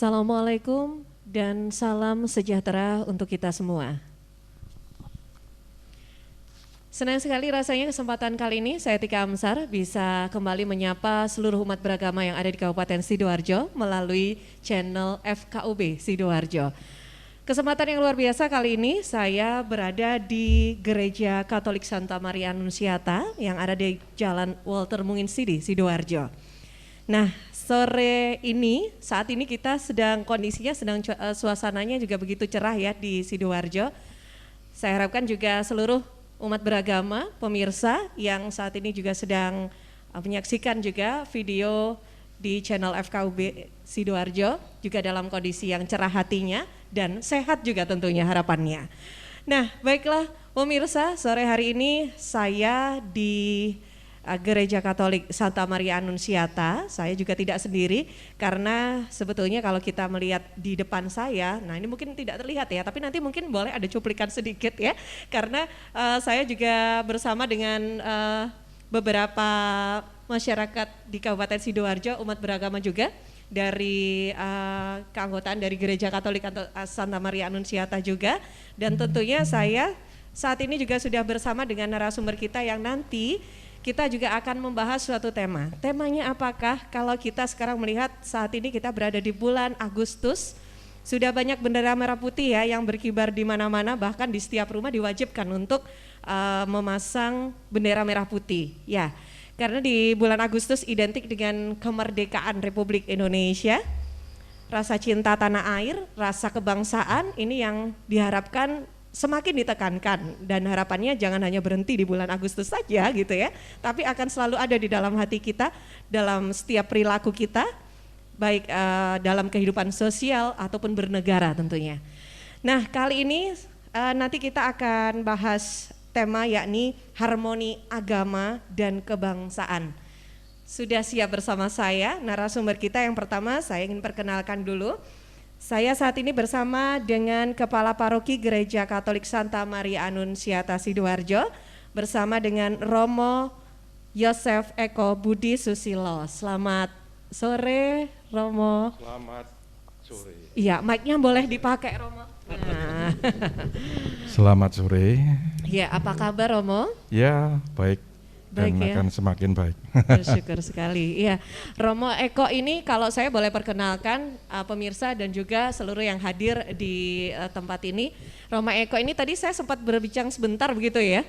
Assalamualaikum dan salam sejahtera untuk kita semua. Senang sekali rasanya kesempatan kali ini saya Tika Amsar bisa kembali menyapa seluruh umat beragama yang ada di Kabupaten Sidoarjo melalui channel FKUB Sidoarjo. Kesempatan yang luar biasa kali ini saya berada di Gereja Katolik Santa Maria Annunziata yang ada di Jalan Walter Munginsidi, Sidoarjo. Nah, sore ini, saat ini kita suasananya juga begitu cerah ya di Sidoarjo. Saya harapkan juga seluruh umat beragama, pemirsa yang saat ini juga sedang menyaksikan juga video di channel FKUB Sidoarjo juga dalam kondisi yang cerah hatinya dan sehat juga tentunya harapannya. Nah, baiklah pemirsa, sore hari ini saya di Gereja Katolik Santa Maria Annunziata. Saya juga tidak sendiri karena sebetulnya kalau kita melihat di depan saya, nah ini mungkin tidak terlihat ya, tapi nanti mungkin boleh ada cuplikan sedikit ya, karena saya juga bersama dengan beberapa masyarakat di Kabupaten Sidoarjo, umat beragama juga dari keanggotaan dari Gereja Katolik Santa Maria Annunziata juga, dan tentunya saya saat ini juga sudah bersama dengan narasumber kita yang nanti kita juga akan membahas suatu tema. Temanya apakah? Kalau kita sekarang melihat saat ini kita berada di bulan Agustus, sudah banyak bendera merah putih ya yang berkibar di mana-mana, bahkan di setiap rumah diwajibkan untuk memasang bendera merah putih. Ya, karena di bulan Agustus identik dengan kemerdekaan Republik Indonesia, rasa cinta tanah air, rasa kebangsaan ini yang diharapkan semakin ditekankan, dan harapannya jangan hanya berhenti di bulan Agustus saja gitu ya, tapi akan selalu ada di dalam hati kita, dalam setiap perilaku kita, baik dalam kehidupan sosial ataupun bernegara tentunya. Nah, kali ini nanti kita akan bahas tema yakni harmoni agama dan kebangsaan. Sudah siap bersama saya narasumber kita yang pertama, saya ingin perkenalkan dulu. Saya saat ini bersama dengan Kepala Paroki Gereja Katolik Santa Maria Annunziata Sidoarjo bersama dengan Romo Yosef Eko Budi Susilo. Selamat sore Romo. Selamat sore. Iya, mic-nya boleh dipakai Romo. Nah. Selamat sore. Ya, apa kabar Romo? Ya, baik. Dan Baik, ya? akan semakin baik. Bersyukur sekali. Iya, Romo Eko ini kalau saya boleh perkenalkan pemirsa dan juga seluruh yang hadir di tempat ini. Romo Eko ini tadi saya sempat berbincang sebentar begitu ya.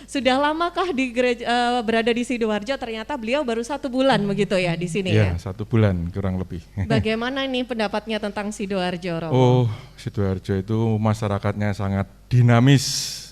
Sudah lamakah di gereja, berada di Sidoarjo? Ternyata beliau baru 1 bulan begitu ya di sini ya. Ya, 1 bulan kurang lebih. Bagaimana nih pendapatnya tentang Sidoarjo, Romo? Oh, Sidoarjo itu masyarakatnya sangat dinamis.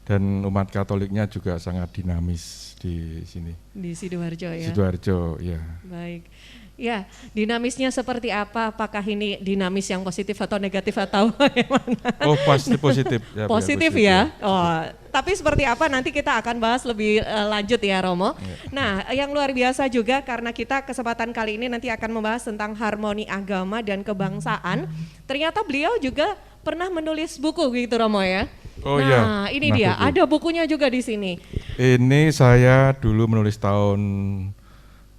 Dan umat Katoliknya juga sangat dinamis di sini. Di Sidoarjo ya. Sidoarjo, ya. Baik. Ya, dinamisnya seperti apa? Apakah ini dinamis yang positif atau negatif atau bagaimana? Oh, pasti positif. Ya, Positif ya. Oh, tapi seperti apa nanti kita akan bahas lebih lanjut ya Romo. Ya. Nah, yang luar biasa juga karena kita kesempatan kali ini nanti akan membahas tentang harmoni agama dan kebangsaan. Ternyata beliau juga pernah menulis buku gitu Romo ya. Oh nah, iya. Ini dia, ada bukunya juga di sini. Ini saya dulu menulis tahun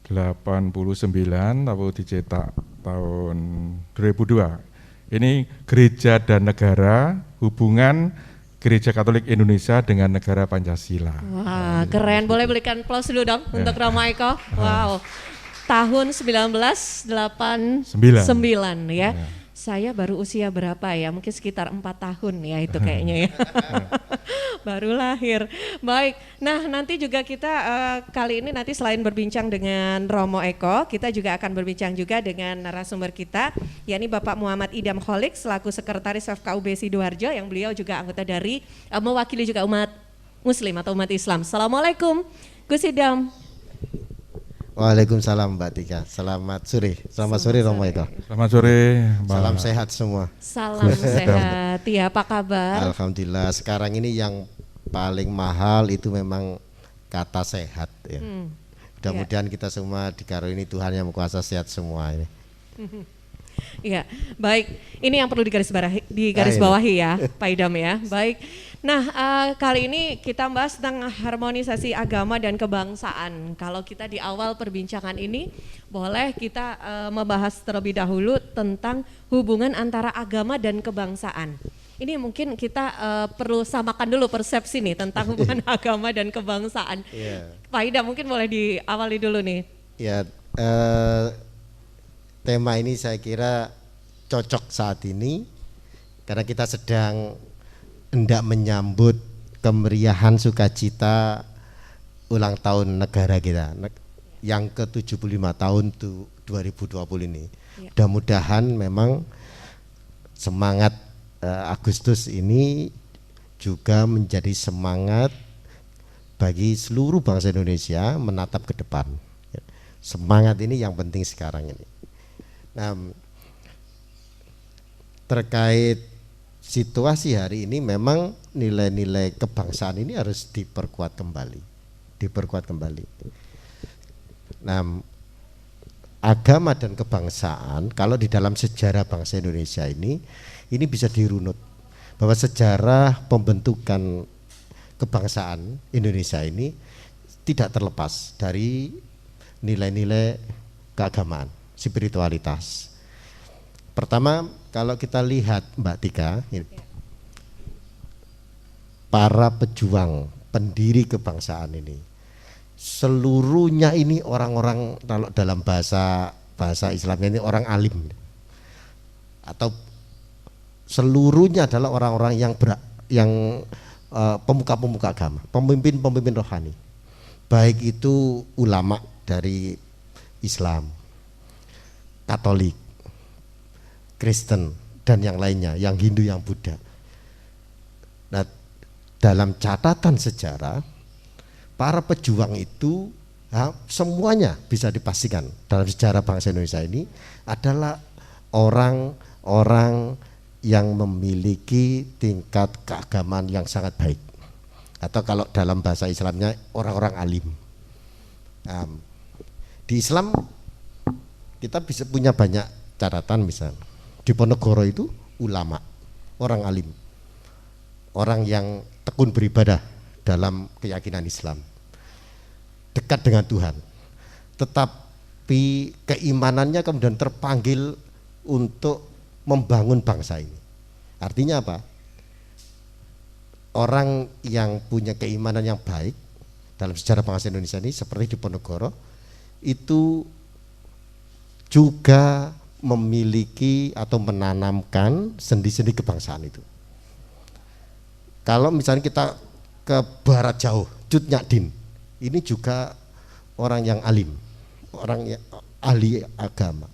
89, tapi dicetak tahun 2002. Ini Gereja dan Negara, hubungan Gereja Katolik Indonesia dengan negara Pancasila. Wah, keren. Boleh berikan applause dulu dong untuk Romo Eko. Wow. Tahun 1989 ya. Saya baru usia berapa ya? Mungkin sekitar 4 tahun ya itu kayaknya ya. Baru lahir. Baik. Nah, nanti juga kita kali ini nanti selain berbincang dengan Romo Eko, kita juga akan berbincang juga dengan narasumber kita, yakni Bapak Muhammad Idam Kholik selaku Sekretaris FKUB Sidoarjo yang beliau juga anggota dari mewakili juga umat Muslim atau umat Islam. Assalamualaikum, Gus Idam. Waalaikumsalam Mbak Tika, selamat sore. Selamat sore Romo Eko. Selamat sore, Mbak. Salam sehat semua. Salam sehat. Ya, apa kabar? Alhamdulillah. Sekarang ini yang paling mahal itu memang kata sehat ya. Mudah-mudahan kita semua dikaruniai Tuhan yang kuasa sehat semua ini. Iya, baik. Ini yang perlu digarisbawahi ya, Pak Idam ya. Baik. Nah, kali ini kita bahas tentang harmonisasi agama dan kebangsaan. Kalau kita di awal perbincangan ini, boleh kita membahas terlebih dahulu tentang hubungan antara agama dan kebangsaan. Ini mungkin kita perlu samakan dulu persepsi nih tentang hubungan agama dan kebangsaan. Pak Ida mungkin boleh diawali dulu nih. Ya, tema ini saya kira cocok saat ini karena kita sedang hendak menyambut kemeriahan sukacita ulang tahun negara kita yang ke-75 tahun 2020 ini. Ya. Mudah-mudahan memang semangat Agustus ini juga menjadi semangat bagi seluruh bangsa Indonesia menatap ke depan. Semangat ini yang penting sekarang ini. Nah, terkait situasi hari ini memang nilai-nilai kebangsaan ini harus diperkuat kembali. Nah, agama dan kebangsaan kalau di dalam sejarah bangsa Indonesia ini bisa dirunut bahwa sejarah pembentukan kebangsaan Indonesia ini tidak terlepas dari nilai-nilai keagamaan, spiritualitas. Pertama, kalau kita lihat Mbak Tika, para pejuang pendiri kebangsaan ini, seluruhnya ini orang-orang, kalau dalam bahasa Islamnya ini orang alim, atau seluruhnya adalah orang-orang yang pemuka-pemuka agama, pemimpin-pemimpin rohani, baik itu ulama dari Islam, Katolik, Kristen dan yang lainnya, yang Hindu, yang Buddha. Nah, dalam catatan sejarah, para pejuang itu semuanya bisa dipastikan dalam sejarah bangsa Indonesia ini adalah orang-orang yang memiliki tingkat keagamaan yang sangat baik, atau kalau dalam bahasa Islamnya orang-orang alim. Di Islam kita bisa punya banyak catatan, misalnya di Ponorogo itu ulama, orang alim, orang yang tekun beribadah dalam keyakinan Islam, dekat dengan Tuhan, tetapi keimanannya kemudian terpanggil untuk membangun bangsa ini. Artinya apa? Orang yang punya keimanan yang baik dalam sejarah bangsa Indonesia ini seperti di Ponorogo itu juga memiliki atau menanamkan sendi-sendi kebangsaan itu. Kalau misalnya kita ke barat jauh, Cut Nyak ini juga orang yang alim, orang yang ahli agama.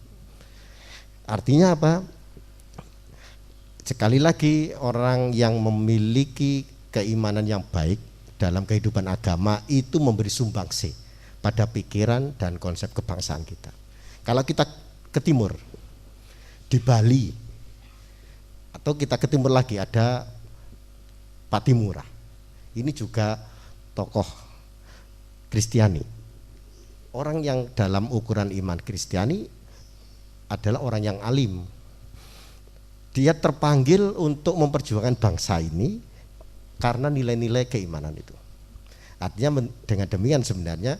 Artinya apa? Sekali lagi, orang yang memiliki keimanan yang baik dalam kehidupan agama itu memberi sumbangsi pada pikiran dan konsep kebangsaan kita. Kalau kita ke timur, di Bali, atau kita ke timur lagi ada Patimura. Ini juga tokoh Kristiani. Orang yang dalam ukuran iman Kristiani adalah orang yang alim. Dia terpanggil untuk memperjuangkan bangsa ini karena nilai-nilai keimanan itu. Artinya dengan demikian sebenarnya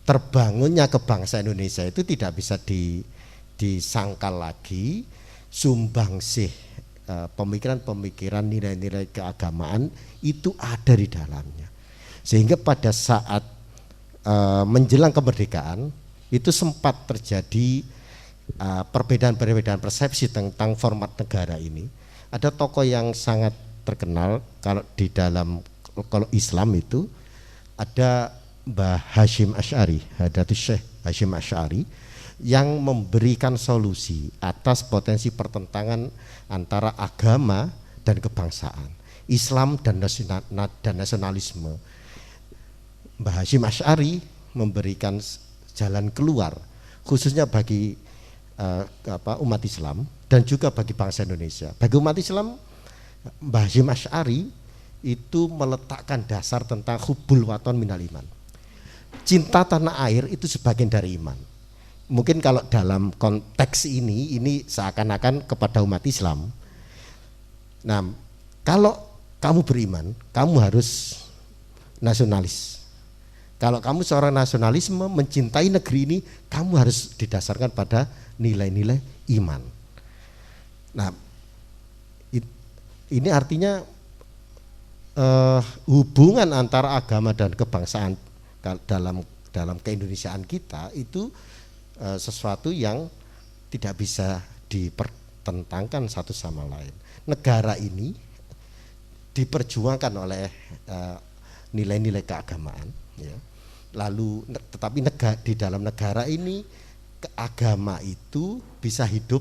terbangunnya kebangsaan Indonesia itu tidak bisa disangkal lagi sumbangsih pemikiran-pemikiran, nilai-nilai keagamaan itu ada di dalamnya. Sehingga pada saat menjelang kemerdekaan itu sempat terjadi perbedaan-perbedaan persepsi tentang format negara ini. Ada tokoh yang sangat terkenal kalau di dalam, kalau Islam itu ada Mbah Hasyim Asy'ari, Hadatus Syekh Hasyim Asy'ari, yang memberikan solusi atas potensi pertentangan antara agama dan kebangsaan, Islam dan nasionalisme. Mbah Hasyim Asy'ari memberikan jalan keluar khususnya bagi umat Islam dan juga bagi bangsa Indonesia. Bagi umat Islam, Mbah Hasyim Asy'ari itu meletakkan dasar tentang hubbul waton minal iman. Cinta tanah air itu sebagian dari iman. Mungkin kalau dalam konteks ini seakan-akan kepada umat Islam. Nah, kalau kamu beriman, kamu harus nasionalis. Kalau kamu seorang nasionalisme mencintai negeri ini, kamu harus didasarkan pada nilai-nilai iman. Nah, ini artinya hubungan antara agama dan kebangsaan dalam keindonesiaan kita itu sesuatu yang tidak bisa dipertentangkan satu sama lain. Negara ini diperjuangkan oleh nilai-nilai keagamaan, ya. Lalu tetapi di dalam negara ini agama itu bisa hidup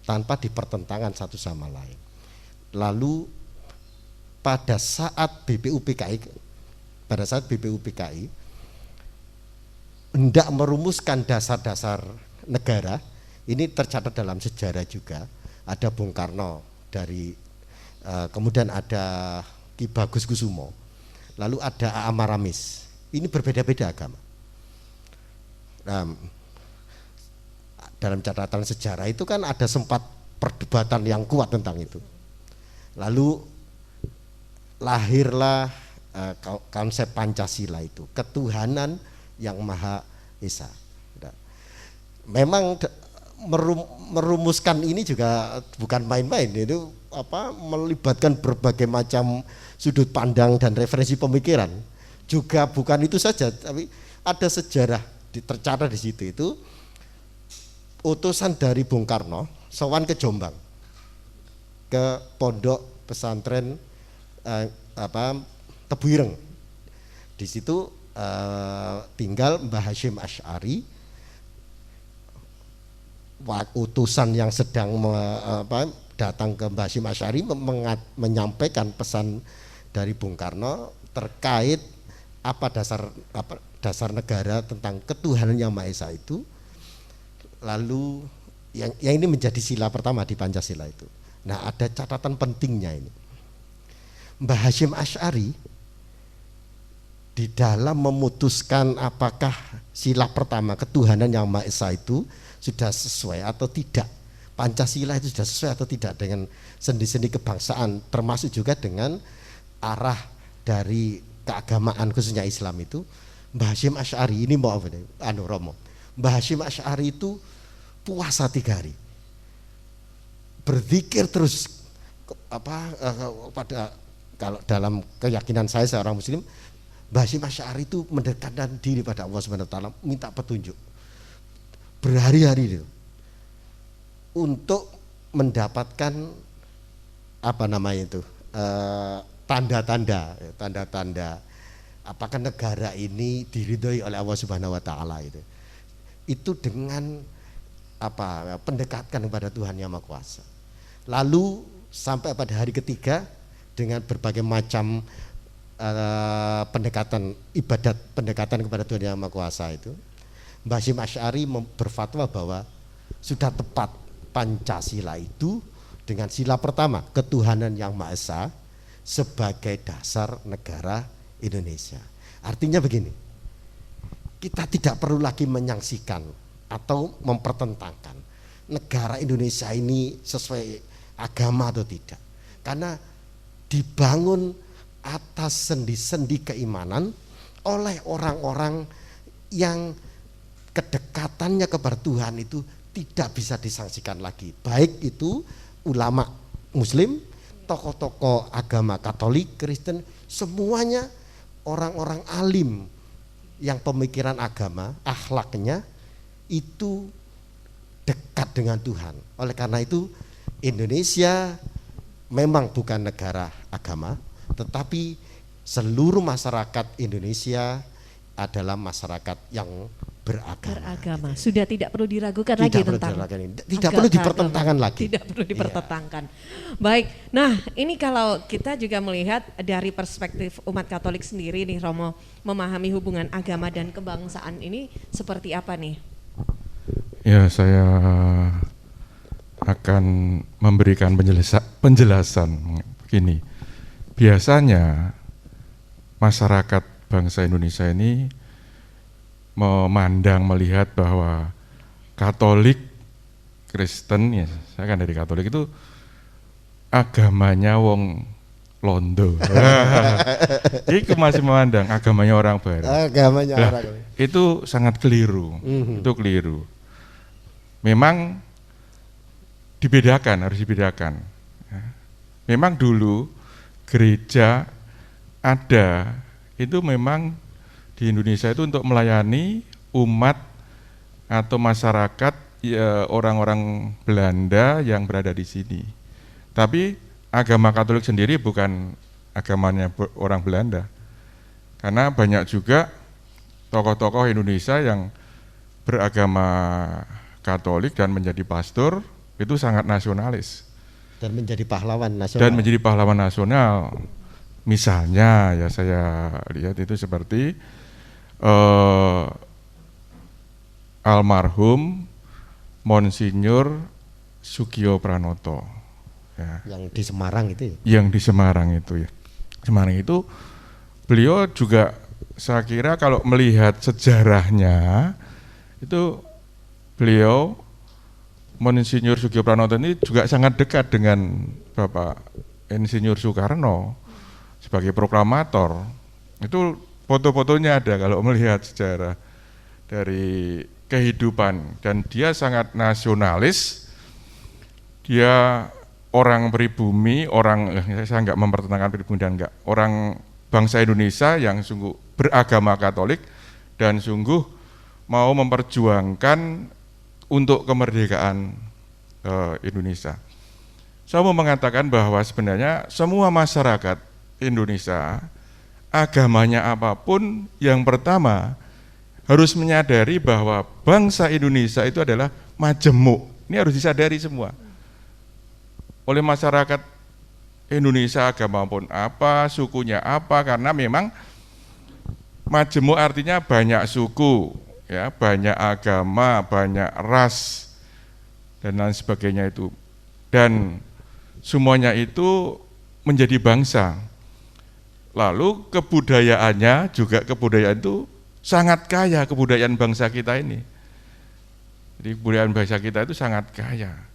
tanpa dipertentangkan satu sama lain. Lalu pada saat BPUPKI hendak merumuskan dasar-dasar negara, ini tercatat dalam sejarah juga. Ada Bung Karno kemudian ada Ki Bagus Kusumo, lalu ada A.A. Maramis. Ini berbeda-beda agama. Dalam catatan sejarah itu kan ada sempat perdebatan yang kuat tentang itu. Lalu lahirlah konsep Pancasila itu, ketuhanan yang Maha Esa. Memang merumuskan ini juga bukan main-main, itu melibatkan berbagai macam sudut pandang dan referensi pemikiran. Juga bukan itu saja, tapi ada sejarah tercatat di situ. Itu utusan dari Bung Karno sowan ke Jombang, ke pondok pesantren Tebu Ireng. Di situ tinggal Mbah Hasyim Asy'ari. Utusan yang sedang datang ke Mbah Hasyim Asy'ari menyampaikan pesan dari Bung Karno terkait dasar negara tentang ketuhanan yang Maha Esa itu. Lalu yang ini menjadi sila pertama di Pancasila itu. Nah, ada catatan pentingnya ini. Mbah Hasyim Asy'ari di dalam memutuskan apakah sila pertama ketuhanan yang Maha Esa itu sudah sesuai atau tidak, Pancasila itu sudah sesuai atau tidak dengan sendi-sendi kebangsaan, termasuk juga dengan arah dari keagamaan khususnya Islam itu. Mbah Hasyim Asy'ari ini Romo, Mbah Hasyim Asy'ari itu puasa 3 hari, berzikir terus. Kalau dalam keyakinan saya seorang Muslim, Mbah Hasyim Asy'ari itu mendekatkan diri pada Allah Subhanahu Wa Taala, minta petunjuk berhari-hari itu untuk mendapatkan tanda-tanda apakah negara ini diridhoi oleh Allah Subhanahu Wa Taala itu dengan pendekatan kepada Tuhan Yang Maha Kuasa. Lalu sampai pada hari ketiga dengan berbagai macam pendekatan kepada Tuhan Yang Maha Kuasa itu, Mbah Hasyim Asy'ari berfatwa bahwa sudah tepat Pancasila itu dengan sila pertama ketuhanan yang Maha Esa sebagai dasar negara Indonesia. Artinya begini, kita tidak perlu lagi menyaksikan atau mempertentangkan negara Indonesia ini sesuai agama atau tidak, karena dibangun atas sendi-sendi keimanan oleh orang-orang yang kedekatannya kepada Tuhan itu tidak bisa disangsikan lagi, baik itu ulama Muslim, tokoh-tokoh agama Katolik, Kristen, semuanya orang-orang alim yang pemikiran agama, akhlaknya itu dekat dengan Tuhan. Oleh karena itu Indonesia memang bukan negara agama, tetapi seluruh masyarakat Indonesia adalah masyarakat yang beragama. Sudah tidak perlu diragukan tidak lagi perlu tentang tidak perlu dipertentangkan lagi. Tidak perlu dipertentangkan. Baik. Nah, ini kalau kita juga melihat dari perspektif umat Katolik sendiri nih Romo, memahami hubungan agama dan kebangsaan ini seperti apa nih? Ya, saya akan memberikan penjelasan begini. Biasanya masyarakat bangsa Indonesia ini melihat bahwa Katolik, Kristen, ya saya kan dari Katolik itu agamanya wong londo. Itu masih memandang agamanya orang barat. Agamanya Lah, orang. itu sangat keliru. Itu keliru. Memang harus dibedakan. Ya. Memang dulu gereja ada itu memang di Indonesia itu untuk melayani umat atau masyarakat ya, orang-orang Belanda yang berada di sini. Tapi agama Katolik sendiri bukan agamanya orang Belanda. Karena banyak juga tokoh-tokoh Indonesia yang beragama Katolik dan menjadi pastor itu sangat nasionalis. Dan menjadi pahlawan nasional. Dan menjadi pahlawan nasional. Misalnya ya saya lihat itu seperti almarhum Monsinyur Sugio Pranoto. Ya. Yang di Semarang itu ya? Yang di Semarang itu ya. Semarang itu beliau juga saya kira kalau melihat sejarahnya itu beliau Monsinyur Sugio Pranoto ini juga sangat dekat dengan Bapak Insinyur Soekarno sebagai proklamator. Itu foto-fotonya ada kalau melihat sejarah dari kehidupan, dan dia sangat nasionalis. Dia orang pribumi, saya enggak mempertentangkan pribumi dan enggak, orang bangsa Indonesia yang sungguh beragama Katolik dan sungguh mau memperjuangkan untuk kemerdekaan Indonesia. Saya mau mengatakan bahwa sebenarnya semua masyarakat Indonesia, agamanya apapun, yang pertama harus menyadari bahwa bangsa Indonesia itu adalah majemuk. Ini harus disadari semua oleh masyarakat Indonesia, agama pun apa, sukunya apa, karena memang majemuk artinya banyak suku, ya, banyak agama, banyak ras dan lain sebagainya itu. Dan semuanya itu menjadi bangsa. Lalu kebudayaannya juga, kebudayaan itu sangat kaya, kebudayaan bangsa kita ini. Jadi kebudayaan bangsa kita itu sangat kaya.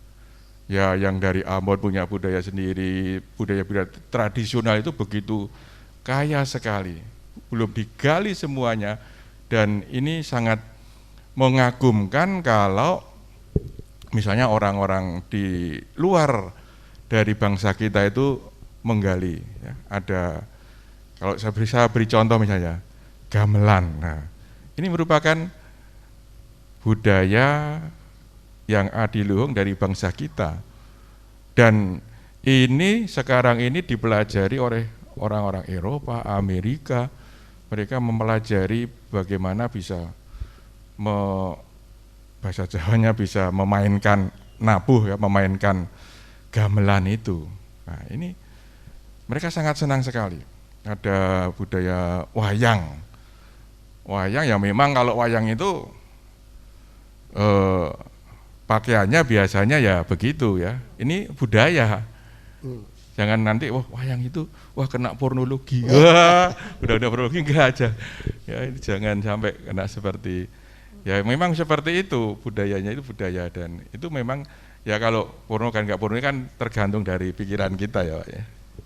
Ya, yang dari Ambon punya budaya sendiri, budaya-budaya tradisional itu begitu kaya sekali. Belum digali semuanya, dan ini sangat mengagumkan kalau misalnya orang-orang di luar dari bangsa kita itu menggali. Ya, ada, kalau saya beri contoh misalnya, gamelan. Nah, ini merupakan budaya yang adiluhung dari bangsa kita. Dan ini sekarang ini dipelajari oleh orang-orang Eropa, Amerika. Mereka mempelajari bagaimana bisa bahasa Jawanya bisa memainkan nabuh, ya, memainkan gamelan itu. Nah, ini mereka sangat senang sekali. Ada budaya wayang. Wayang ya memang kalau wayang itu pakaiannya biasanya ya begitu ya. Ini budaya. Jangan nanti wah wayang itu wah kena pornologi. Wah, udah pornologi enggak aja. Ya, ini jangan sampai kena seperti, ya memang seperti itu budayanya, itu budaya. Dan itu memang ya kalau porno kan enggak porno kan tergantung dari pikiran kita ya, Pak ya.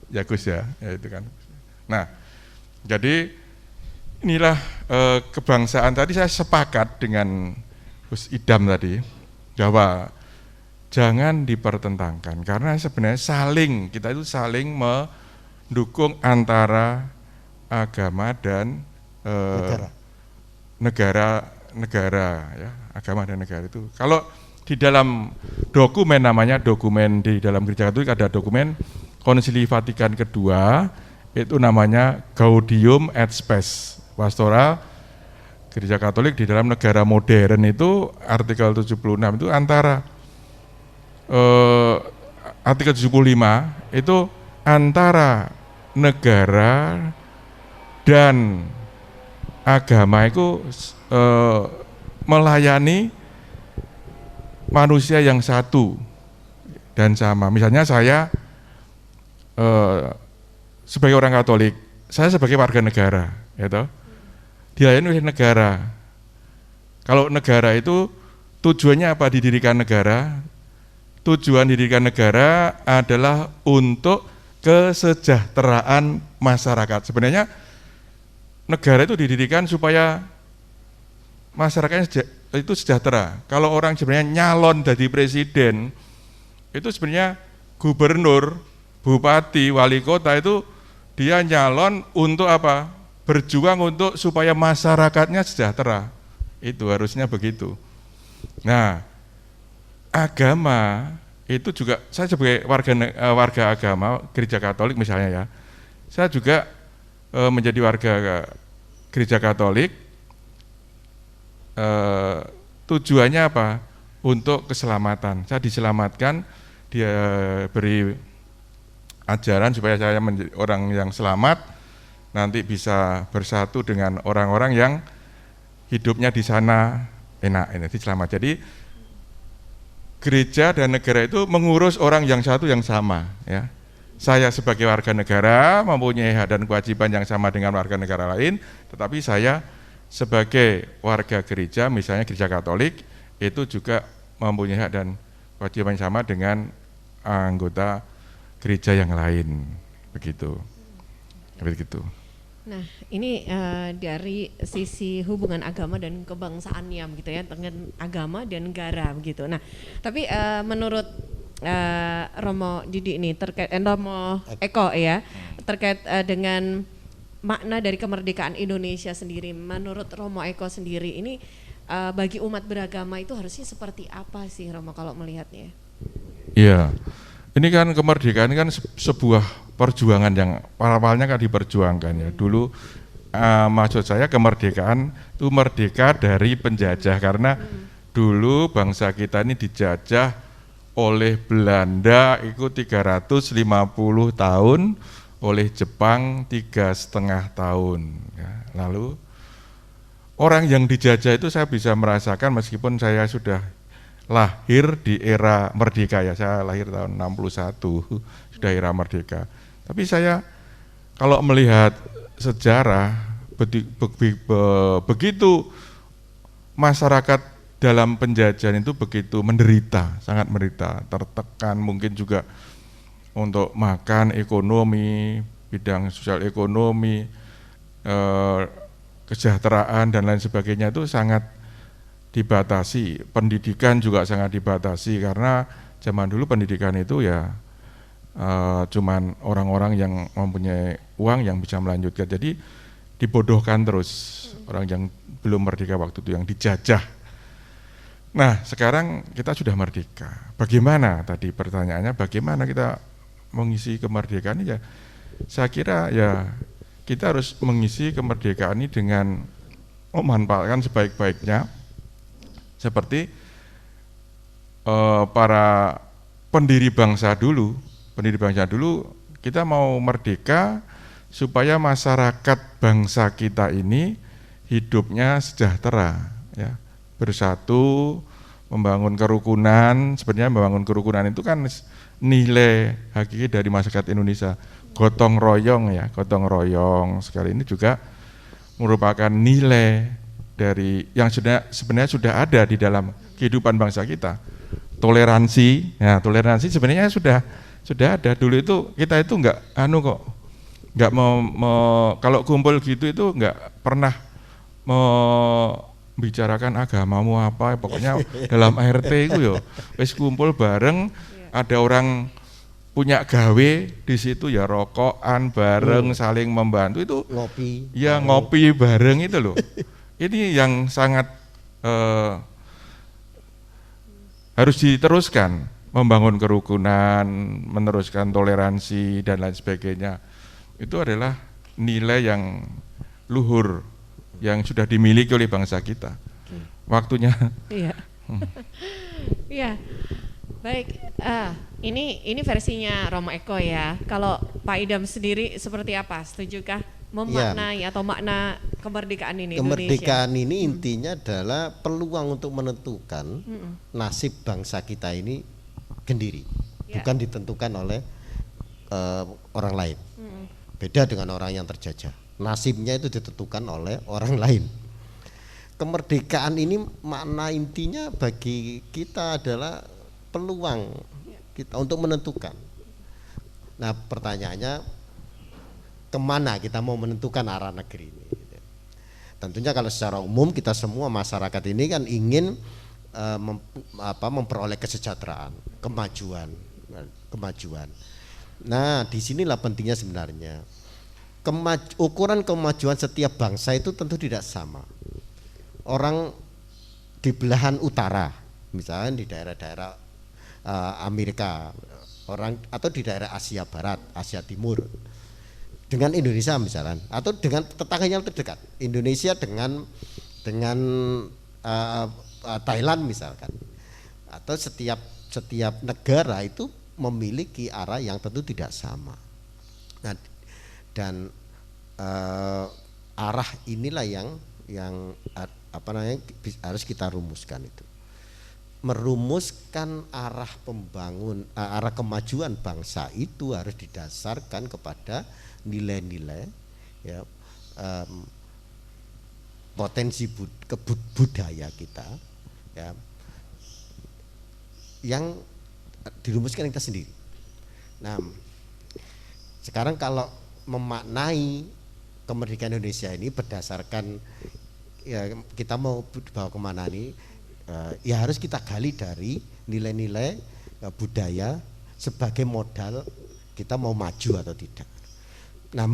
Ya Gus ya, ya itu kan. Nah, jadi inilah kebangsaan. Tadi saya sepakat dengan Gus Idam tadi bahwa jangan dipertentangkan, karena sebenarnya kita itu saling mendukung antara agama dan negara ya, agama dan negara itu. Kalau di dalam dokumen, namanya dokumen di dalam Gereja Katolik ada dokumen Konsili Vatikan kedua, itu namanya Gaudium et Spes, Pastoral Gereja Katolik di dalam negara modern. Itu artikel 76 itu antara artikel 75 itu antara negara dan agama itu melayani manusia yang satu dan sama. Misalnya saya sebagai orang Katolik, saya sebagai warga negara, ya toh, dilayani oleh negara. Kalau negara itu tujuannya apa didirikan negara? Tujuan didirikan negara adalah untuk kesejahteraan masyarakat. Sebenarnya negara itu didirikan supaya masyarakatnya itu sejahtera. Kalau orang sebenarnya nyalon jadi presiden, itu sebenarnya gubernur, bupati, wali kota itu dia nyalon untuk apa? Berjuang untuk supaya masyarakatnya sejahtera. Itu harusnya begitu. Nah, agama itu juga, saya sebagai warga agama gereja Katolik misalnya ya, saya juga menjadi warga gereja Katolik, tujuannya apa? Untuk keselamatan. Saya diselamatkan, dia beri ajaran supaya saya menjadi orang yang selamat, nanti bisa bersatu dengan orang-orang yang hidupnya di sana enak, ini selamat. Jadi gereja dan negara itu mengurus orang yang satu yang sama, ya. Saya sebagai warga negara mempunyai hak dan kewajiban yang sama dengan warga negara lain, tetapi saya sebagai warga gereja, misalnya gereja Katolik, itu juga mempunyai hak dan kewajiban yang sama dengan anggota gereja yang lain, begitu. Begitu. Nah, ini dari sisi hubungan agama dan kebangsaannya begitu ya, dengan agama dan negara begitu. Nah, tapi menurut Romo Didi ini terkait Romo Eko ya, terkait dengan makna dari kemerdekaan Indonesia sendiri, menurut Romo Eko sendiri ini bagi umat beragama itu harusnya seperti apa sih Romo kalau melihatnya? Iya. Ini kan kemerdekaan ini kan sebuah perjuangan yang awalnya kan diperjuangkan ya. Dulu maksud saya kemerdekaan itu merdeka dari penjajah, karena dulu bangsa kita ini dijajah oleh Belanda itu 350 tahun, oleh Jepang 3,5 tahun ya. Lalu orang yang dijajah itu saya bisa merasakan meskipun saya sudah lahir di era merdeka ya, saya lahir tahun 61, sudah era merdeka. Tapi saya kalau melihat sejarah begitu masyarakat dalam penjajahan itu begitu menderita, sangat menderita, tertekan, mungkin juga untuk makan, ekonomi, bidang sosial ekonomi, kesejahteraan dan lain sebagainya itu sangat dibatasi. Pendidikan juga sangat dibatasi karena zaman dulu pendidikan itu ya cuman orang-orang yang mempunyai uang yang bisa melanjutkan. Jadi dibodohkan terus orang yang belum merdeka waktu itu, yang dijajah. Nah, sekarang kita sudah merdeka. Bagaimana tadi pertanyaannya, bagaimana kita mengisi kemerdekaan ini ya? Saya kira ya kita harus mengisi kemerdekaan ini dengan memanfaatkan sebaik-baiknya, seperti para pendiri bangsa dulu kita mau merdeka supaya masyarakat bangsa kita ini hidupnya sejahtera ya, bersatu, membangun kerukunan. Sebenarnya membangun kerukunan itu kan nilai hakiki dari masyarakat Indonesia, gotong royong ya, gotong royong sekali ini juga merupakan nilai dari yang sebenarnya sudah ada di dalam kehidupan bangsa kita. Toleransi, ya toleransi sebenarnya sudah ada dulu. Itu kita itu nggak mau kalau kumpul gitu itu nggak pernah membicarakan agamamu apa, pokoknya dalam ART itu yo wis kumpul bareng, ada orang punya gawe di situ ya, rokokan bareng, saling membantu, itu ngopi ya ngopi bareng itu loh. Ini yang sangat harus diteruskan, membangun kerukunan, meneruskan toleransi dan lain sebagainya. Itu adalah nilai yang luhur yang sudah dimiliki oleh bangsa kita. Waktunya. Iya. Iya. Baik. Ini versinya Romo Eko ya. Kalau Pak Idam sendiri seperti apa? Setujukah memaknai atau makna kemerdekaan ini? Kemerdekaan Indonesia? ini intinya adalah peluang untuk menentukan nasib bangsa kita ini sendiri, bukan ditentukan oleh orang lain. Beda dengan orang yang terjajah, nasibnya itu ditentukan oleh orang lain. Kemerdekaan ini makna intinya bagi kita adalah peluang kita untuk menentukan. Nah pertanyaannya, kemana kita mau menentukan arah negeri ini? Tentunya kalau secara umum kita semua masyarakat ini kan ingin memperoleh kesejahteraan, kemajuan. Nah disinilah pentingnya sebenarnya. Ukuran kemajuan setiap bangsa itu tentu tidak sama. Orang di belahan utara, misalnya di daerah-daerah Amerika, orang atau di daerah Asia Barat, Asia Timur, dengan Indonesia misalnya, atau dengan tetangganya yang terdekat, Indonesia dengan Thailand misalkan, atau setiap negara itu memiliki arah yang tentu tidak sama. Nah, dan arah inilah yang harus kita rumuskan itu. Merumuskan arah arah kemajuan bangsa itu harus didasarkan kepada nilai-nilai, ya, potensi budaya kita, ya, yang dirumuskan kita sendiri. Nah, sekarang kalau memaknai kemerdekaan Indonesia ini berdasarkan, ya, kita mau dibawa kemana nih? Ya harus kita gali dari nilai-nilai budaya sebagai modal kita mau maju atau tidak. Nah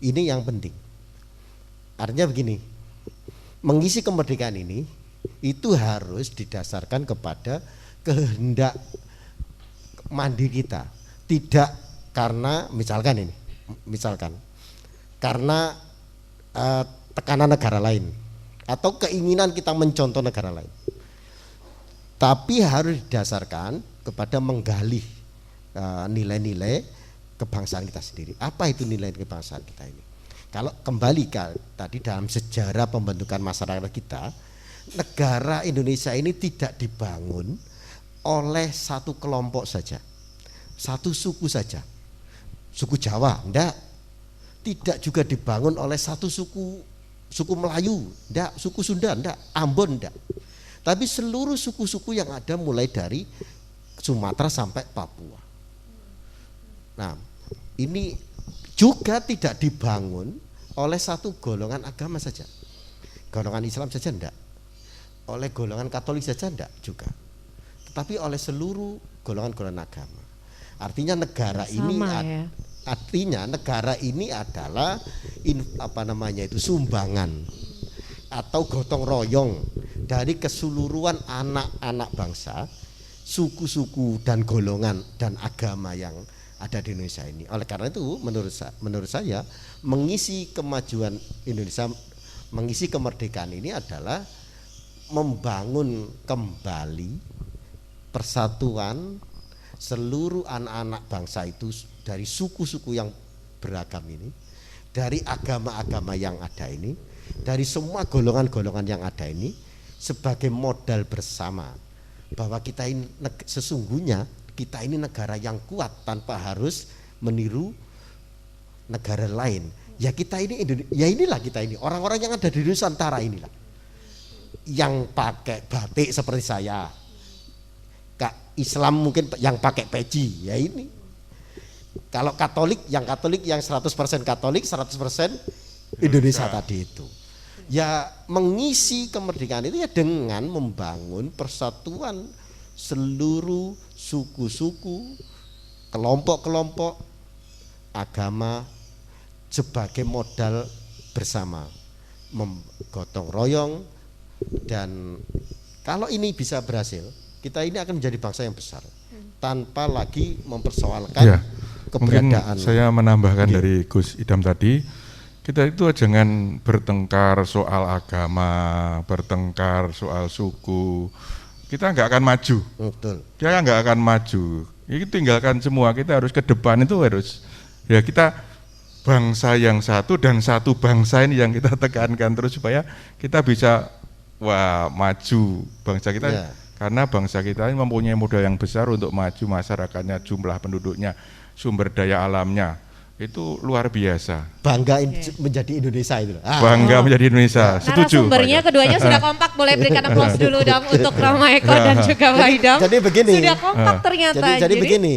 ini yang penting. Artinya begini, mengisi kemerdekaan ini itu harus didasarkan kepada kehendak mandiri kita, tidak karena misalkan karena tekanan negara lain atau keinginan kita mencontoh negara lain. Tapi harus didasarkan kepada menggali nilai-nilai kebangsaan kita sendiri. Apa itu nilai kebangsaan kita ini? Kalau kembali tadi dalam sejarah pembentukan masyarakat kita, negara Indonesia ini tidak dibangun oleh satu kelompok saja, satu suku saja. Suku Jawa, enggak. Tidak juga dibangun oleh satu suku Melayu, enggak, suku Sunda, enggak, Ambon, enggak. Tapi seluruh suku-suku yang ada mulai dari Sumatera sampai Papua. Nah, ini juga tidak dibangun oleh satu golongan agama saja. Golongan Islam saja enggak. Oleh golongan Katolik saja enggak juga. Tetapi oleh seluruh golongan-golongan agama. Artinya negara ini adalah sumbangan atau gotong royong dari keseluruhan anak-anak bangsa, suku-suku dan golongan dan agama yang ada di Indonesia ini. Oleh karena itu menurut saya mengisi kemajuan Indonesia, mengisi kemerdekaan ini adalah membangun kembali persatuan seluruh anak-anak bangsa itu dari suku-suku yang beragam ini, dari agama-agama yang ada ini, dari semua golongan-golongan yang ada ini, sebagai modal bersama bahwa kita ini sesungguhnya kita ini negara yang kuat tanpa harus meniru negara lain. Ya kita ini inilah kita ini orang-orang yang ada di Nusantara inilah yang pakai batik seperti saya. Islam mungkin yang pakai peci, ya ini. Kalau Katolik yang 100% Katolik, 100% Indonesia tadi itu. Ya mengisi kemerdekaan itu ya dengan membangun persatuan seluruh suku-suku, kelompok-kelompok agama sebagai modal bersama, menggotong royong. Dan kalau ini bisa berhasil, kita ini akan menjadi bangsa yang besar tanpa lagi mempersoalkan keberadaan. Mungkin saya menambahkan dari Gus Idam tadi, kita itu jangan bertengkar soal agama, bertengkar soal suku, kita nggak akan maju. Betul. Kita nggak akan maju. Ini tinggalkan semua, kita harus ke depan itu harus, ya kita bangsa yang satu dan satu bangsa ini yang kita tekankan terus supaya kita bisa maju bangsa kita. Yeah. Karena bangsa kita ini mempunyai modal yang besar untuk maju, masyarakatnya, jumlah penduduknya, sumber daya alamnya itu luar biasa. Bangga menjadi Indonesia itu. Bangga menjadi Indonesia. Setuju. Narasumbernya keduanya sudah kompak, boleh berikan aplaus dulu dong untuk Rama Eko dan juga Pak Idam. Jadi begini. Sudah kompak ternyata. Jadi begini.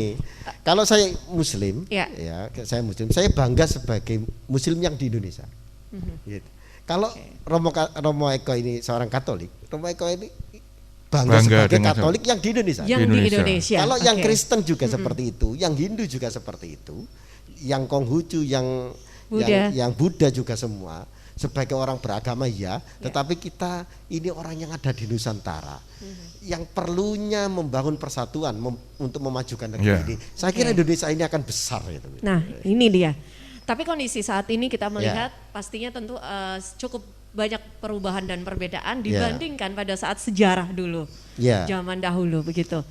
Kalau saya Muslim, Ya. saya bangga sebagai Muslim yang di Indonesia. Gitu. Kalau Romo Eko ini seorang Katolik, Romo Eko ini bangga sebagai dengan Katolik yang di Indonesia. Yang di Indonesia. Kalau yang Oke. Kristen juga seperti itu, yang Hindu juga seperti itu, yang Konghucu, yang Buddha. yang Buddha juga semua. Sebagai orang beragama tetapi kita ini orang yang ada di Nusantara, yang perlunya membangun persatuan untuk memajukan negeri ini. Saya kira Indonesia ini akan besar itu. Nah, ini dia. Tapi kondisi saat ini kita melihat pastinya tentu cukup banyak perubahan dan perbedaan dibandingkan pada saat sejarah dulu, zaman dahulu begitu.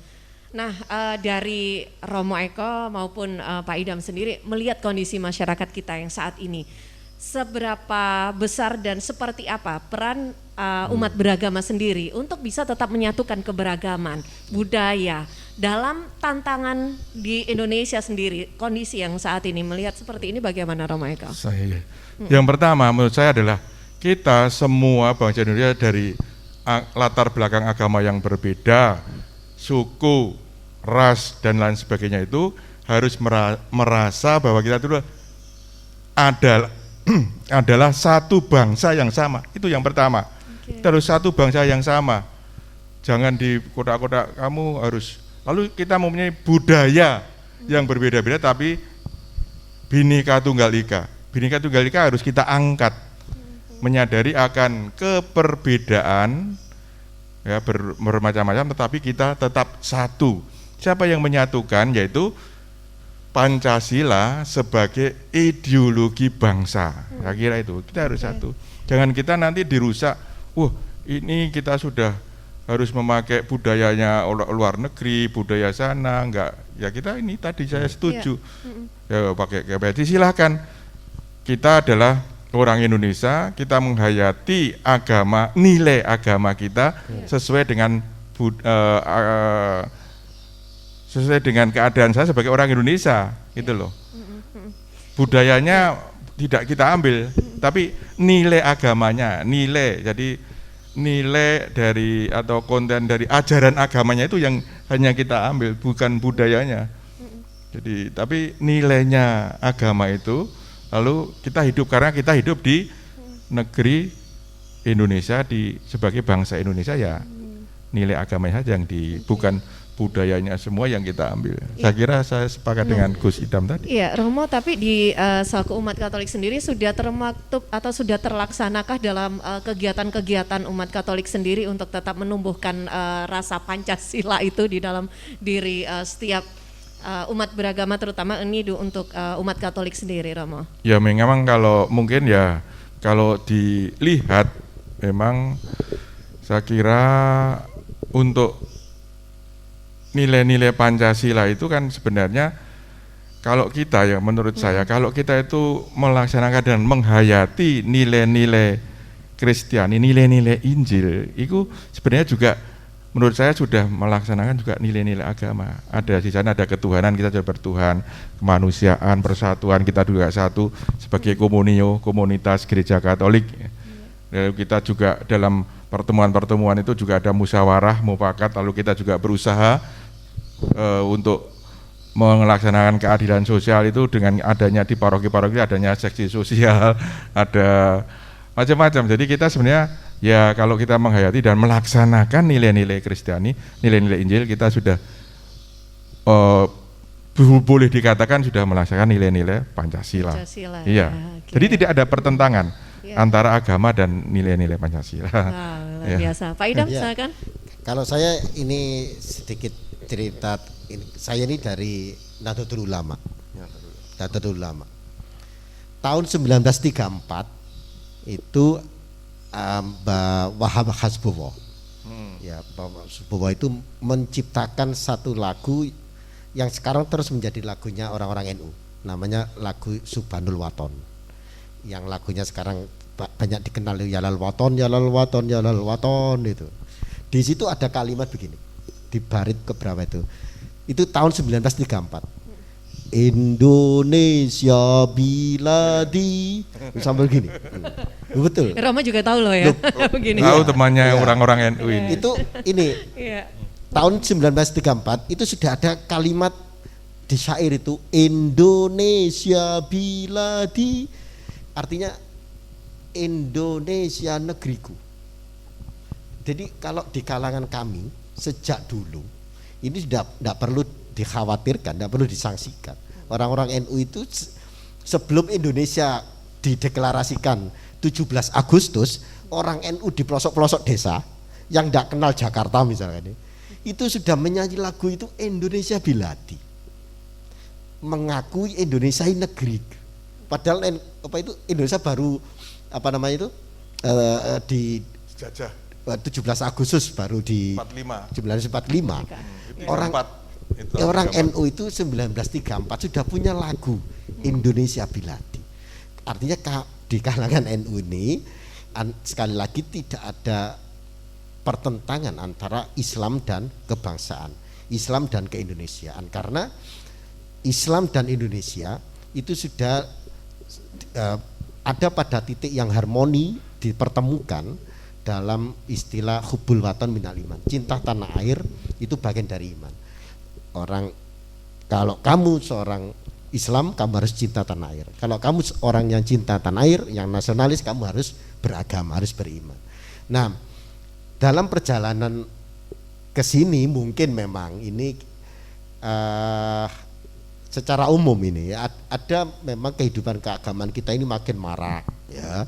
Nah, dari Romo Eko maupun Pak Idam sendiri melihat kondisi masyarakat kita yang saat ini, seberapa besar dan seperti apa peran umat beragama sendiri untuk bisa tetap menyatukan keberagaman budaya dalam tantangan di Indonesia sendiri, kondisi yang saat ini melihat seperti ini bagaimana Romo Eko? Yang pertama menurut saya adalah kita semua bangsa Indonesia dari latar belakang agama yang berbeda, suku, ras dan lain sebagainya itu harus merasa bahwa kita itu adalah satu bangsa yang sama. Itu yang pertama. Kita harus satu bangsa yang sama. Jangan di kotak-kotak kamu harus. Lalu kita mempunyai budaya yang berbeda-beda tapi Bhinneka Tunggal Ika. Bhinneka Tunggal Ika harus kita angkat. Menyadari akan keperbedaan bermacam-macam tetapi kita tetap satu. Siapa yang menyatukan? Yaitu Pancasila sebagai ideologi bangsa. Saya kira itu kita harus satu. Jangan kita nanti dirusak. Ini kita sudah harus memakai budayanya luar negeri, budaya sana, enggak. Ya kita ini tadi saya setuju. Ya pakai KBRI silahkan. Kita adalah orang Indonesia, kita menghayati agama, nilai agama kita sesuai dengan sesuai dengan keadaan saya sebagai orang Indonesia, gitu loh. Budayanya tidak kita ambil, tapi nilai agamanya, jadi nilai dari atau konten dari ajaran agamanya itu yang hanya kita ambil, bukan budayanya. Jadi, tapi nilainya agama itu, lalu kita hidup karena kita hidup di negeri Indonesia sebagai bangsa Indonesia ya, nilai agamanya saja yang bukan budayanya semua yang kita ambil. Saya kira saya sepakat dengan Gus Idam tadi. Iya, Romo, tapi di selaku umat Katolik sendiri sudah termaktub atau sudah terlaksanakah dalam kegiatan-kegiatan umat Katolik sendiri untuk tetap menumbuhkan rasa Pancasila itu di dalam diri setiap umat beragama, terutama ini untuk umat Katolik sendiri, Romo? Ya memang kalau mungkin ya kalau dilihat memang saya kira untuk nilai-nilai Pancasila itu kan sebenarnya kalau kita ya menurut saya kalau kita itu melaksanakan dan menghayati nilai-nilai Kristiani, nilai-nilai Injil itu sebenarnya juga menurut saya sudah melaksanakan juga nilai-nilai agama. Ada di sana ada ketuhanan, kita sudah bertuhan, kemanusiaan, persatuan, kita juga satu sebagai komunio, komunitas gereja Katolik. Lalu kita juga dalam pertemuan-pertemuan itu juga ada musyawarah, mufakat, lalu kita juga berusaha untuk melaksanakan keadilan sosial itu dengan adanya di paroki-paroki adanya seksi sosial, ada macam-macam. Jadi kita sebenarnya ya kalau kita menghayati dan melaksanakan nilai-nilai Kristiani, nilai-nilai Injil, kita sudah boleh dikatakan sudah melaksanakan nilai-nilai Pancasila. Iya. Ya, okay. Jadi tidak ada pertentangan antara agama dan nilai-nilai Pancasila. Luar biasa. Pak Idam, silakan. Kalau saya ini sedikit cerita, saya ini dari Nahdlatul Ulama. Tahun 1934 itu Mbak Wahab Hasbuwo, ya Mbak Hasbuwo itu menciptakan satu lagu yang sekarang terus menjadi lagunya orang-orang NU, namanya lagu Subhanul Waton. Yang lagunya sekarang banyak dikenal, Yalal Waton, Yalal Waton, Yalal Waton itu. Di situ ada kalimat begini, di barit keberapa itu tahun 1934. Indonesia biladi sampai gini. Betul. Roma juga tahu loh ya. Begini. Tahu temannya orang-orang NU ini. Itu ini. Tahun 1934 itu sudah ada kalimat di syair itu Indonesia biladi, artinya Indonesia negeriku. Jadi kalau di kalangan kami sejak dulu ini sudah tidak perlu dikhawatirkan, tidak perlu disangsikan. Orang-orang NU itu sebelum Indonesia dideklarasikan 17 Agustus, orang NU di pelosok-pelosok desa yang tidak kenal Jakarta misalnya itu sudah menyanyi lagu itu Indonesia biladi, mengakui Indonesia ini negeri. Padahal Indonesia baru di Jajah 17 Agustus baru di 1945. Orang NU itu 1934 sudah punya lagu Indonesia biladi. Artinya di kalangan NU ini sekali lagi tidak ada pertentangan antara Islam dan kebangsaan, Islam dan keindonesiaan, karena Islam dan Indonesia itu sudah ada pada titik yang harmoni dipertemukan dalam istilah hubbul watan minal iman, cinta tanah air itu bagian dari iman. Kalau kamu seorang Islam, kamu harus cinta tanah air. Kalau kamu orang yang cinta tanah air, yang nasionalis, kamu harus beragama, harus beriman. Nah, dalam perjalanan ke sini mungkin memang ini secara umum ini ada memang kehidupan keagamaan kita ini makin marak ya.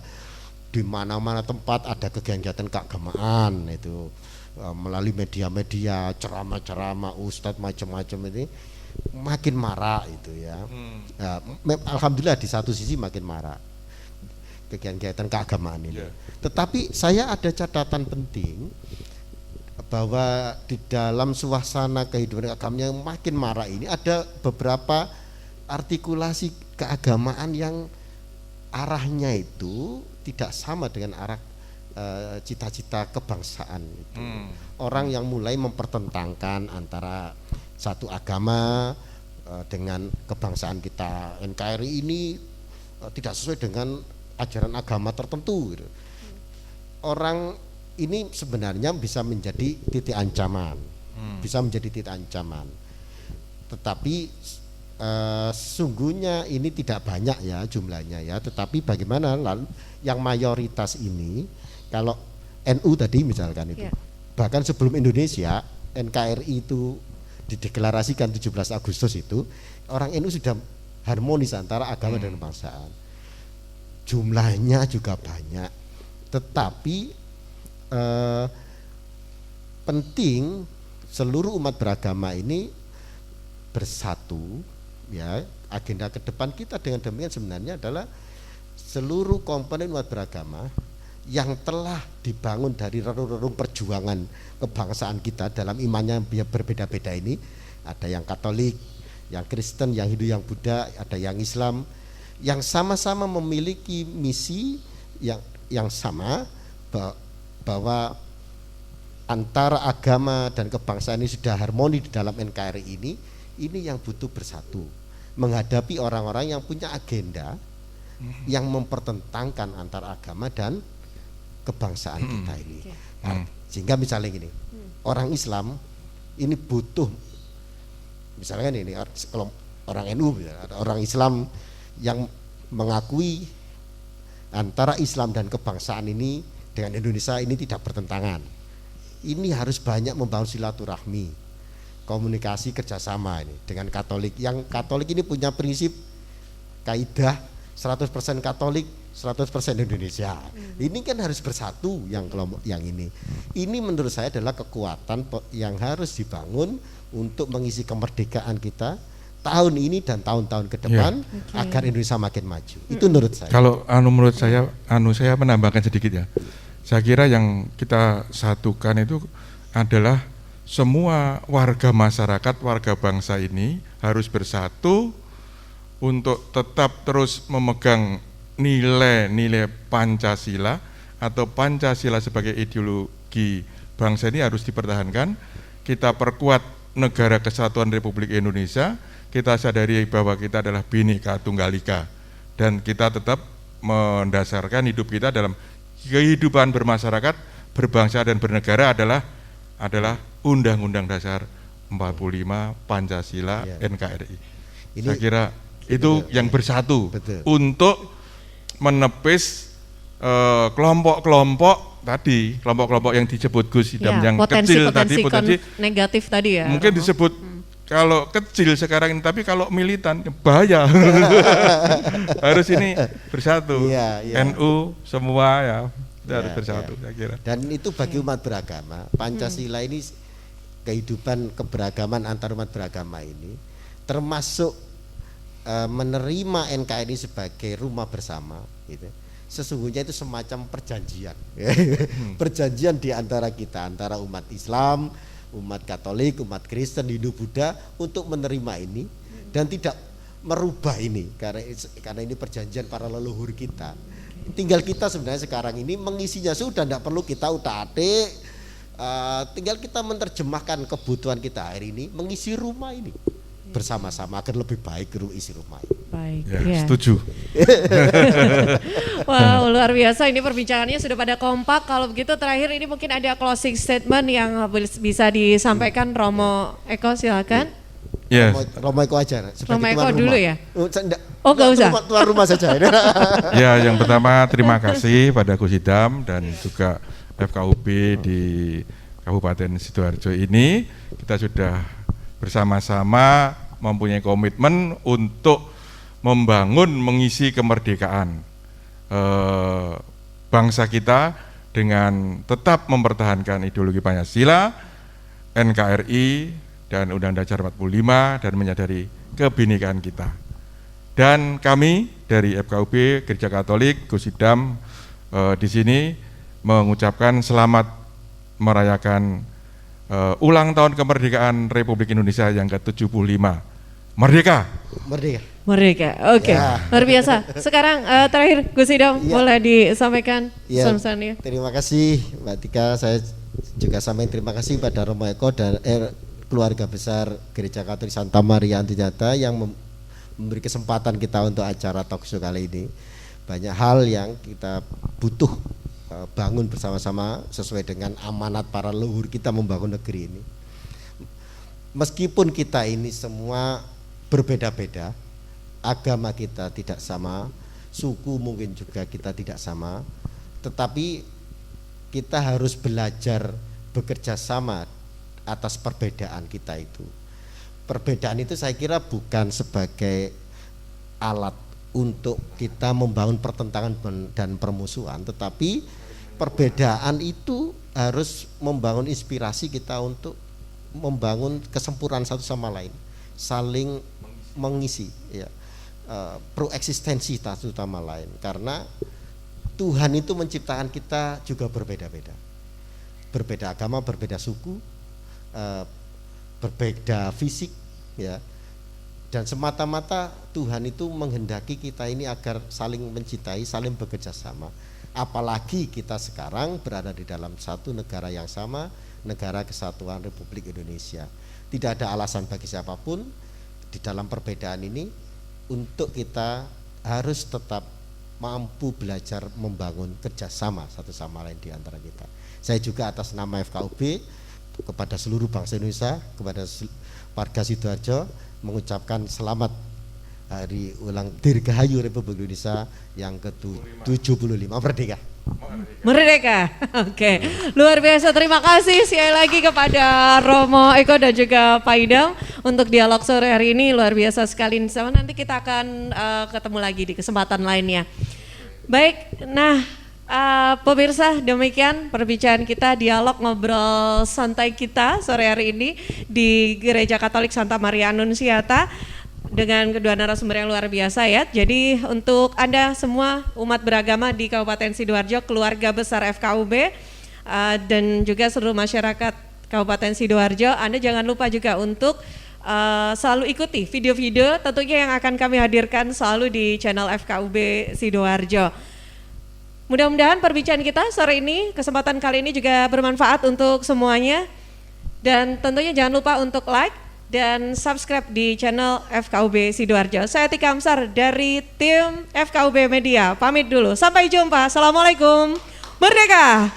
Di mana-mana tempat ada kegiatan keagamaan itu melalui media-media, ceramah-ceramah ustadz macam-macam ini makin marak itu ya. Alhamdulillah di satu sisi makin marak kegiatan keagamaan ini. Tetapi saya ada catatan penting bahwa di dalam suasana kehidupan keagamaan yang makin marak ini ada beberapa artikulasi keagamaan yang arahnya itu tidak sama dengan arah cita-cita kebangsaan itu. Orang yang mulai mempertentangkan antara satu agama dengan kebangsaan kita. NKRI ini tidak sesuai dengan ajaran agama tertentu gitu. Orang ini sebenarnya bisa menjadi titik ancaman, bisa menjadi titik ancaman. Tetapi sesungguhnya ini tidak banyak ya jumlahnya ya. Tetapi bagaimana lalu yang mayoritas ini, kalau NU tadi misalkan itu, bahkan sebelum Indonesia NKRI itu dideklarasikan 17 Agustus itu, orang NU sudah harmonis antara agama dan kebangsaan. Jumlahnya juga banyak, tetapi penting seluruh umat beragama ini bersatu ya. Agenda ke depan kita dengan demikian sebenarnya adalah seluruh komponen umat beragama yang telah dibangun dari relung-relung perjuangan kebangsaan kita dalam imannya yang berbeda-beda ini. Ada yang Katolik, yang Kristen, yang Hindu, yang Buddha, ada yang Islam, yang sama-sama memiliki misi yang sama, bahwa antara agama dan kebangsaan ini sudah harmoni di dalam NKRI ini yang butuh bersatu menghadapi orang-orang yang punya agenda yang mempertentangkan antara agama dan kebangsaan kita ini. Nah, sehingga misalnya gini, orang Islam ini butuh, misalnya ini kalau orang NU, orang Islam yang mengakui antara Islam dan kebangsaan ini dengan Indonesia ini tidak bertentangan. Ini harus banyak membangun silaturahmi, komunikasi, kerjasama ini dengan Katolik. Yang Katolik ini punya prinsip kaidah 100% Katolik, 100% Indonesia. Ini kan harus bersatu yang kelompok yang ini. Ini menurut saya adalah kekuatan yang harus dibangun untuk mengisi kemerdekaan kita tahun ini dan tahun-tahun ke depan agar Indonesia makin maju. Itu menurut saya. Kalau menurut saya saya menambahkan sedikit ya. Saya kira yang kita satukan itu adalah semua warga masyarakat, warga bangsa ini harus bersatu untuk tetap terus memegang nilai-nilai Pancasila atau Pancasila sebagai ideologi bangsa ini harus dipertahankan. Kita perkuat negara kesatuan Republik Indonesia, kita sadari bahwa kita adalah Bhinneka Tunggal Ika dan kita tetap mendasarkan hidup kita dalam kehidupan bermasyarakat, berbangsa dan bernegara adalah Undang-Undang Dasar 45 Pancasila NKRI. Saya kira itu yang bersatu untuk menepis kelompok-kelompok tadi, kelompok-kelompok yang disebut Gus Idam yang kecil tadi, potensi negatif tadi ya. Mungkin disebut kalau kecil sekarang ini, tapi kalau militan bahaya. Harus ini bersatu. NU semua ya harus bersatu, saya kira. Dan itu bagi umat beragama, Pancasila ini kehidupan keberagaman antar umat beragama ini termasuk menerima NKRI sebagai rumah bersama gitu. Sesungguhnya itu semacam perjanjian. Perjanjian di antara kita, antara umat Islam, umat Katolik, umat Kristen, Hindu, Buddha untuk menerima ini dan tidak merubah ini karena ini perjanjian para leluhur kita. Tinggal kita sebenarnya sekarang ini mengisinya, sudah tidak perlu kita utak-atik, tinggal kita menerjemahkan kebutuhan kita hari ini, mengisi rumah ini bersama-sama agar lebih baik isi rumah ini. Baik, setuju. Wow, luar biasa, ini perbincangannya sudah pada kompak. Kalau begitu terakhir ini mungkin ada closing statement yang bisa disampaikan Romo Eko, silakan. Romo Eko aja. Romo Eko dulu ya? Oh nggak usah. Tuan rumah saja. Ya, yang pertama terima kasih pada Gus Idam dan juga FKUB di Kabupaten Sidoarjo ini. Kita sudah bersama-sama mempunyai komitmen untuk membangun, mengisi kemerdekaan bangsa kita dengan tetap mempertahankan ideologi Pancasila, NKRI, dan Undang-Undang Dasar 45 dan menyadari kebinekaan kita. Dan kami dari FKUB Gereja Katolik Gus Idam di sini mengucapkan selamat merayakan ulang tahun kemerdekaan Republik Indonesia yang ke-75. Merdeka. Merdeka. Oke. Luar biasa. Sekarang terakhir Gus Idam boleh disampaikan pesan-pesannya. Terima kasih Mbak Tika. Saya juga sampaikan terima kasih pada Romo Eko dan keluarga besar Gereja Katolik Santa Maria Antinyata yang memberi kesempatan kita untuk acara talkshow kali ini. Banyak hal yang kita butuh bangun bersama-sama sesuai dengan amanat para leluhur kita membangun negeri ini. Meskipun kita ini semua berbeda-beda, agama kita tidak sama, suku mungkin juga kita tidak sama, tetapi kita harus belajar bekerja sama atas perbedaan kita itu. Perbedaan itu saya kira bukan sebagai alat untuk kita membangun pertentangan dan permusuhan, tetapi perbedaan itu harus membangun inspirasi kita untuk membangun kesempurnaan satu sama lain, saling mengisi, ya, proeksistensi satu sama lain. Karena Tuhan itu menciptakan kita juga berbeda-beda, berbeda agama, berbeda suku, berbeda fisik, ya. Dan semata-mata Tuhan itu menghendaki kita ini agar saling mencintai, saling bekerja sama. Apalagi kita sekarang berada di dalam satu negara yang sama, Negara Kesatuan Republik Indonesia. Tidak ada alasan bagi siapapun di dalam perbedaan ini untuk kita harus tetap mampu belajar membangun kerjasama satu sama lain di antara kita. Saya juga atas nama FKUB kepada seluruh bangsa Indonesia, kepada warga Sidoarjo mengucapkan selamat Hari Ulang Dirgahayu Republik Indonesia yang ke-75. Merdeka. Merdeka. Oke. Luar biasa, terima kasih sekali lagi kepada Romo Eko dan juga Pak Idam untuk dialog sore hari ini. Luar biasa sekali. Nanti kita akan ketemu lagi di kesempatan lainnya. Baik, nah pemirsa, demikian perbincangan kita, dialog ngobrol santai kita sore hari ini di Gereja Katolik Santa Maria Annunziata dengan kedua narasumber yang luar biasa ya. Jadi untuk Anda semua umat beragama di Kabupaten Sidoarjo, keluarga besar FKUB dan juga seluruh masyarakat Kabupaten Sidoarjo, Anda jangan lupa juga untuk selalu ikuti video-video tentunya yang akan kami hadirkan selalu di channel FKUB Sidoarjo. Mudah-mudahan perbincangan kita sore ini, kesempatan kali ini juga bermanfaat untuk semuanya. Dan tentunya jangan lupa untuk like dan subscribe di channel FKUB Sidoarjo. Saya Tika Amsar dari tim FKUB Media, pamit dulu. Sampai jumpa. Assalamualaikum. Merdeka!